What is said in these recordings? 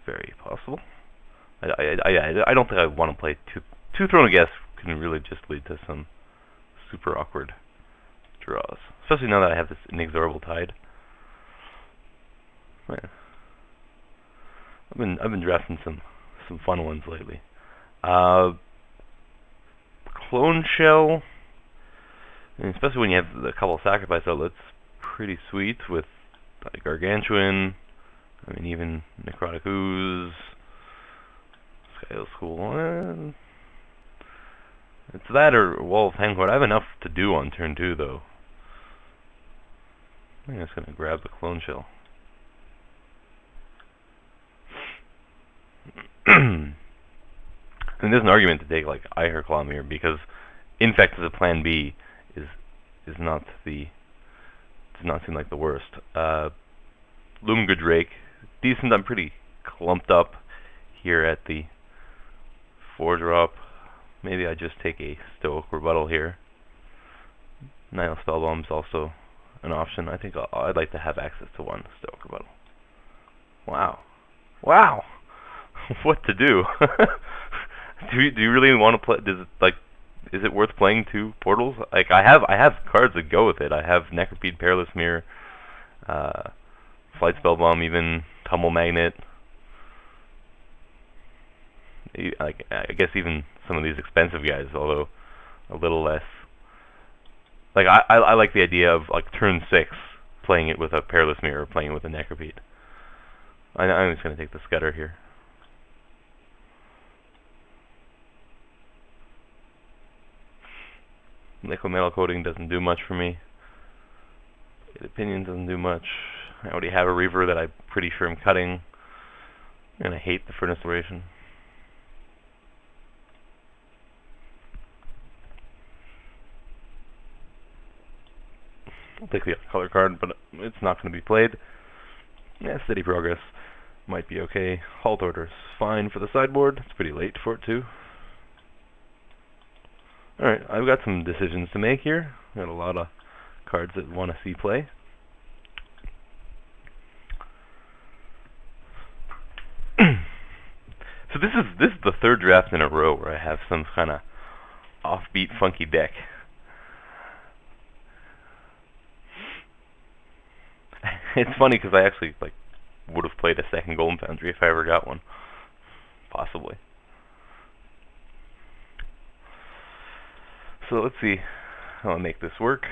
very possible. I don't think I want to play two thrown a guess. Can really just lead to some super awkward draws, especially now that I have this inexorable tide. Man. I've been drafting some fun ones lately. Clone shell, and especially when you have a couple of sacrifice outlets, pretty sweet with like gargantuan. I mean, even necrotic ooze, scale school. It's that or wall of hangcourt. I have enough to do on turn 2 though. I think I'm just gonna grab the clone shell. And there's an argument to take like Iherclaw here because Infect as a plan B is not the does not seem like the worst. Lumengood Drake, decent. I'm pretty clumped up here at the 4-drop. Maybe I just take a Stoic Rebuttal here. Nihil Spellbomb's also an option. I think I'd like to have access to one Stoic Rebuttal. Wow. Wow! What to do? Do you really want to play? Is it worth playing 2 portals? Like I have cards that go with it. I have Necropede, Perilous Mirror, Flight Spellbomb, even Tumble Magnet. I guess even some of these expensive guys, although a little less. Like I like the idea of like turn 6 playing it with a Perilous Mirror, playing it with a Necropede. I'm just gonna take the Scudder here. Nickel Metal Coating doesn't do much for me. Opinion doesn't do much. I already have a Reaver that I'm pretty sure I'm cutting. And I hate the Furnace Duration. I'll take the color card, but it's not going to be played. Yeah, Steady Progress might be okay. Halt Order's fine for the sideboard. It's pretty late for it too. Alright, I've got some decisions to make here. Got a lot of cards that want to see play. So this is the 3rd draft in a row where I have some kind of offbeat, funky deck. It's funny because I actually would have played a 2nd Golden Foundry if I ever got one, possibly. So let's see how I make this work.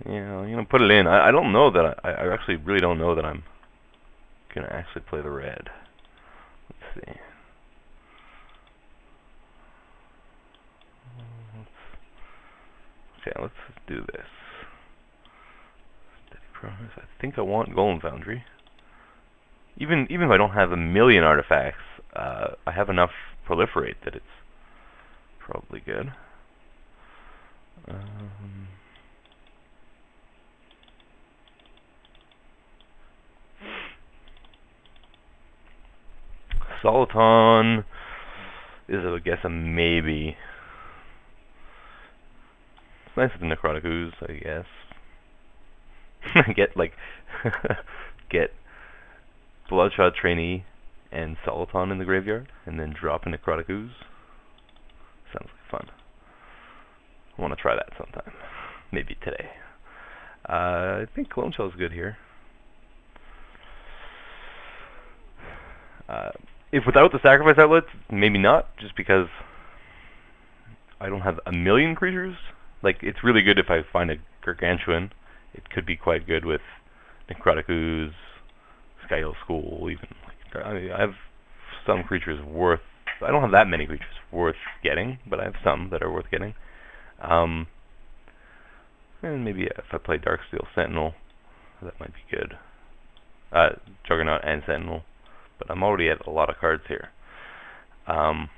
Yeah, I'm gonna put it in. I don't know that I actually really don't know that I'm gonna actually play the red. Let's see. Okay, let's do this. Steady Progress. I think I want Golden Foundry. Even if I don't have a million artifacts, I have enough Proliferate that it's probably good. Soliton is, I guess, a maybe. It's nice with the Necrotic Ooze, I guess. Get Bloodshot Trainee and Soliton in the graveyard, and then drop a Necrotic Ooze. Sounds like fun. I want to try that sometime. Maybe today. I think Clone Shell is good here. If without the sacrifice outlets, maybe not, just because I don't have a million creatures. Like, it's really good if I find a Gargantuan. It could be quite good with Necrotic Ooze, Skyhill School, even. I mean, I have some creatures worth... I don't have that many creatures worth getting, but I have some that are worth getting. And maybe if I play Darksteel Sentinel, that might be good. Juggernaut and Sentinel. But I'm already at a lot of cards here. And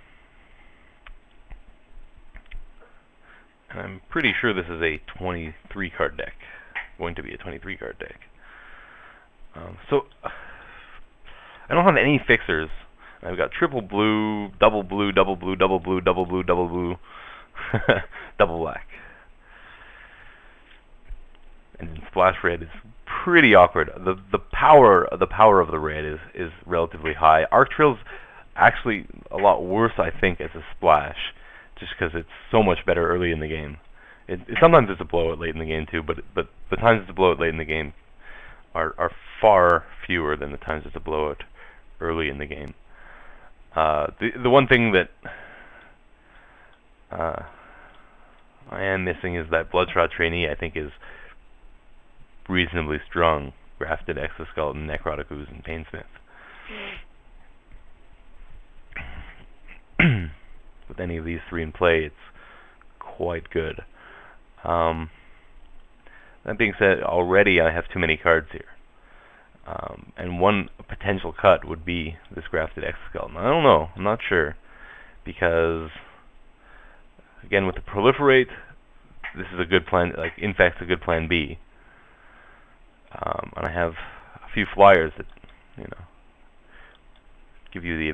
I'm pretty sure this is a 23 card deck. Going to be a 23 card deck. So I don't have any fixers. I've got triple blue, double blue, double blue, double blue, double blue, double blue, double black. And then splash red is pretty awkward. The power of the red is relatively high. Arc Trail's actually a lot worse, I think, as a splash, just because it's so much better early in the game. Sometimes it's a blowout late in the game too, but the times it's a blowout late in the game are far fewer than the times it's a blowout early in the game. The one thing that I am missing is that Bloodshot Trainee, I think, is reasonably strong. Grafted Exoskeleton, Necrotic Ooze, and Painsmith. With any of these three in play, it's quite good. That being said, already I have too many cards here. And one potential cut would be this Grafted Exoskeleton. I don't know. I'm not sure. Because, again, with the Proliferate, this is a good plan. Like, in fact, a good plan B. And I have a few flyers that, give you the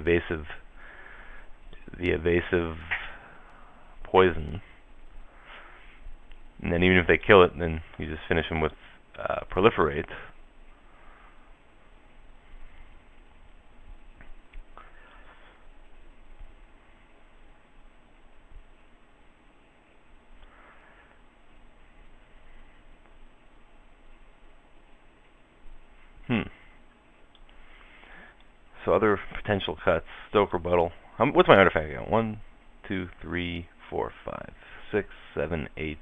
evasive poison. And then even if they kill it, then you just finish them with Proliferate. So other potential cuts. Stoke Rebuttal. What's my artifact count? 1, 2, 3, 4, 5, 6, 7, 8,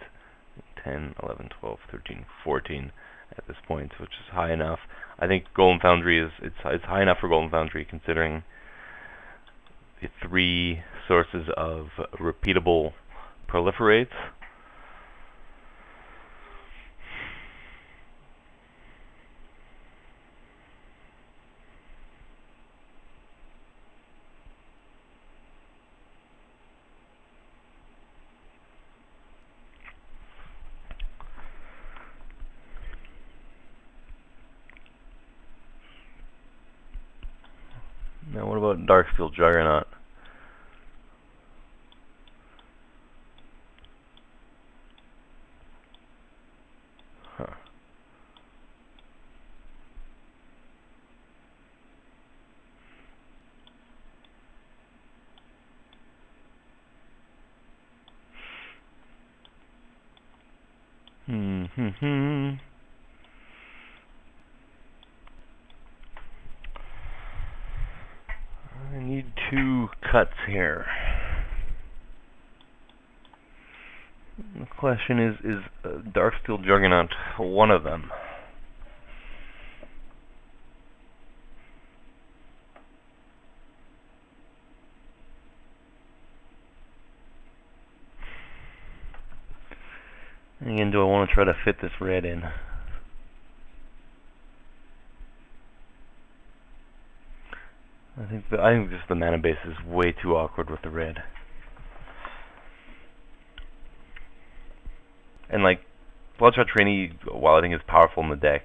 10, 11, 12, 13, 14 at this point, which is high enough. I think Golden Foundry it's high enough for Golden Foundry considering the 3 sources of repeatable proliferates. Now what about Darksteel Juggernaut? Huh. I need 2 cuts here. The question is Darksteel Juggernaut one of them? Again, do I want to try to fit this red in? I think just the mana base is way too awkward with the red. And like Bloodshot Trainee, while I think it's powerful in the deck,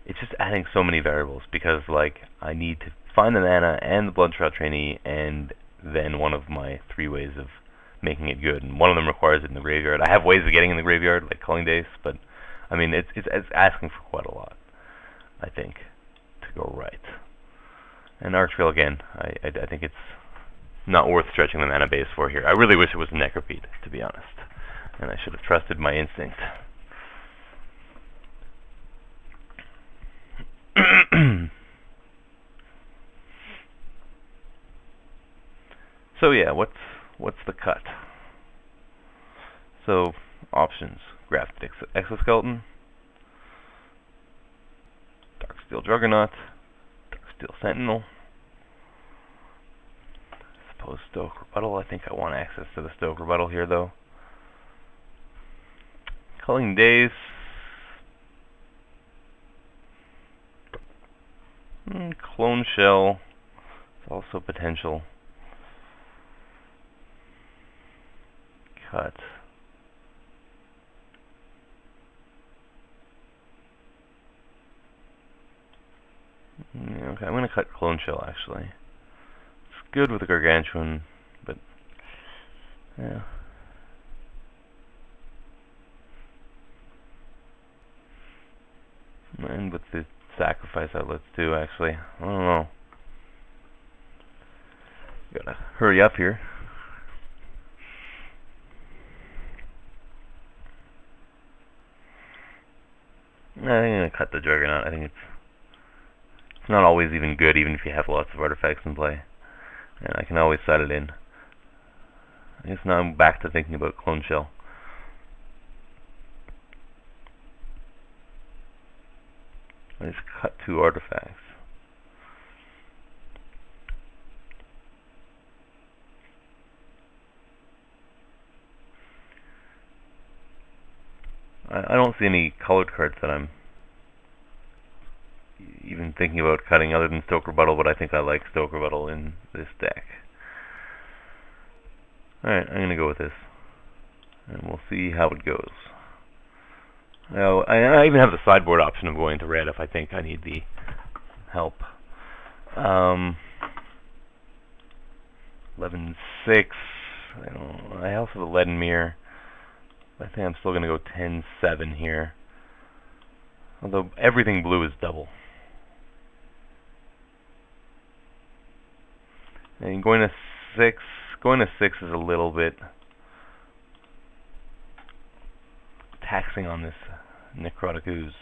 it's just adding so many variables because like I need to find the mana and the Bloodshot Trainee and then one of my 3 ways of making it good, and one of them requires it in the graveyard. I have ways of getting in the graveyard, like Culling Days, but I mean it's asking for quite a lot, I think, to go right. And Arc Trail again, I think it's not worth stretching the mana base for here. I really wish it was a Necropede, to be honest, and I should have trusted my instinct. So yeah, what's the cut? So options: Grafted Exoskeleton, Darksteel Juggernaut, Darksteel Sentinel. I suppose Stoke Rebuttal. I think I want access to the Stoke Rebuttal here, though. Culling Days. Clone Shell. It's also potential. Cut. Yeah, okay, I'm going to cut Clone Shell, actually. It's good with the Gargantuan, but yeah. And with the sacrifice outlets too, actually. I don't know. Gotta hurry up here. I think I'm gonna cut the Juggernaut. I think it's not always even good, even if you have lots of artifacts in play. And I can always set it in. I guess now I'm back to thinking about Clone Shell. I just cut 2 artifacts. I don't see any colored cards that I'm even thinking about cutting other than Stoke Rebuttal, but I think I like Stoke Rebuttal in this deck. Alright, I'm going to go with this. And we'll see how it goes. Now, I even have the sideboard option of going to red if I think I need the help. 11-6. I also have a Leaden Mirror. I think I'm still going to go 10-7 here. Although everything blue is double. And going to 6 is a little bit taxing on this Necrotic Ooze.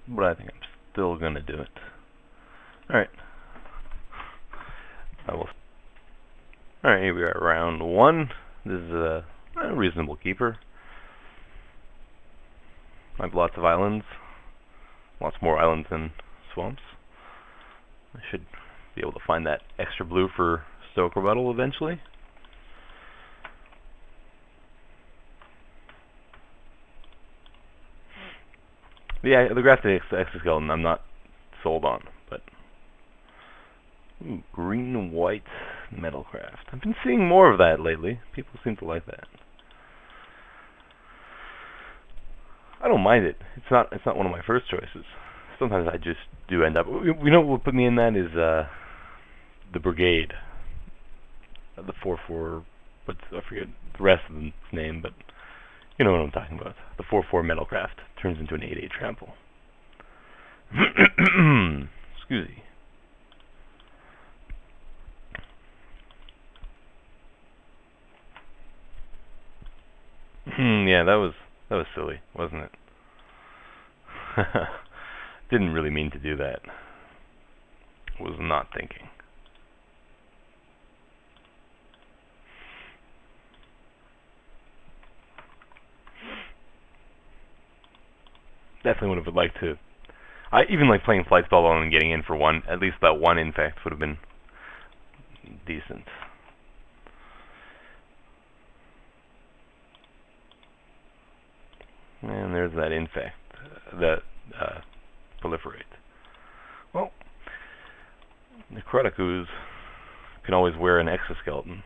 But I think I'm still going to do it. Alright. Alright, here we are, round 1. This is a reasonable keeper. I have lots of islands. Lots more islands than swamps. I should be able to find that extra blue for Stoke Rebuttal eventually. Yeah, the grafted exoskeleton I'm not sold on, but ooh, green and white metalcraft. I've been seeing more of that lately. People seem to like that. I don't mind it. It's not one of my first choices. Sometimes I just do end up. You know what will put me in that is the Brigade, the 4/4. I forget the rest of the name, but you know what I'm talking about. The 4/4 metalcraft turns into an 8/8 trample. Excuse me. Yeah, that was silly, wasn't it? Didn't really mean to do that. Was not thinking. Definitely would have liked to. I even like playing Flight Spellbound and getting in for one. At least that one infect would have been decent. And there's that infect, that proliferate. Well, Necrotic Ooze can always wear an exoskeleton.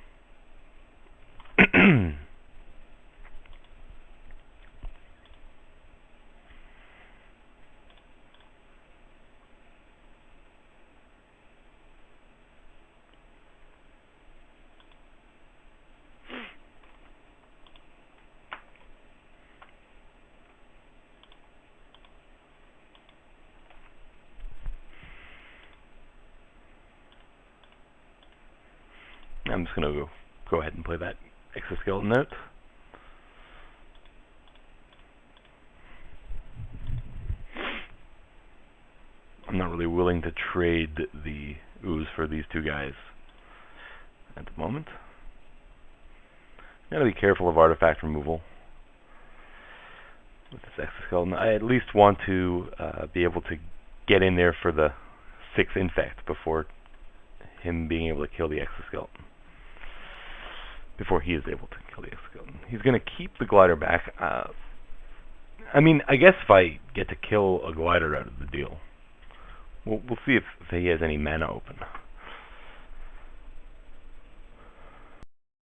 I'm just going to go ahead and play that exoskeleton out. I'm not really willing to trade the ooze for these two guys at the moment. Gotta be careful of artifact removal with this exoskeleton. I at least want to be able to get in there for the 6 infect before him being able to kill the exoskeleton. Before he is able to kill the exoskeleton. He's going to keep the glider back. I mean, I guess if I get to kill a glider out of the deal, we'll see if he has any mana open.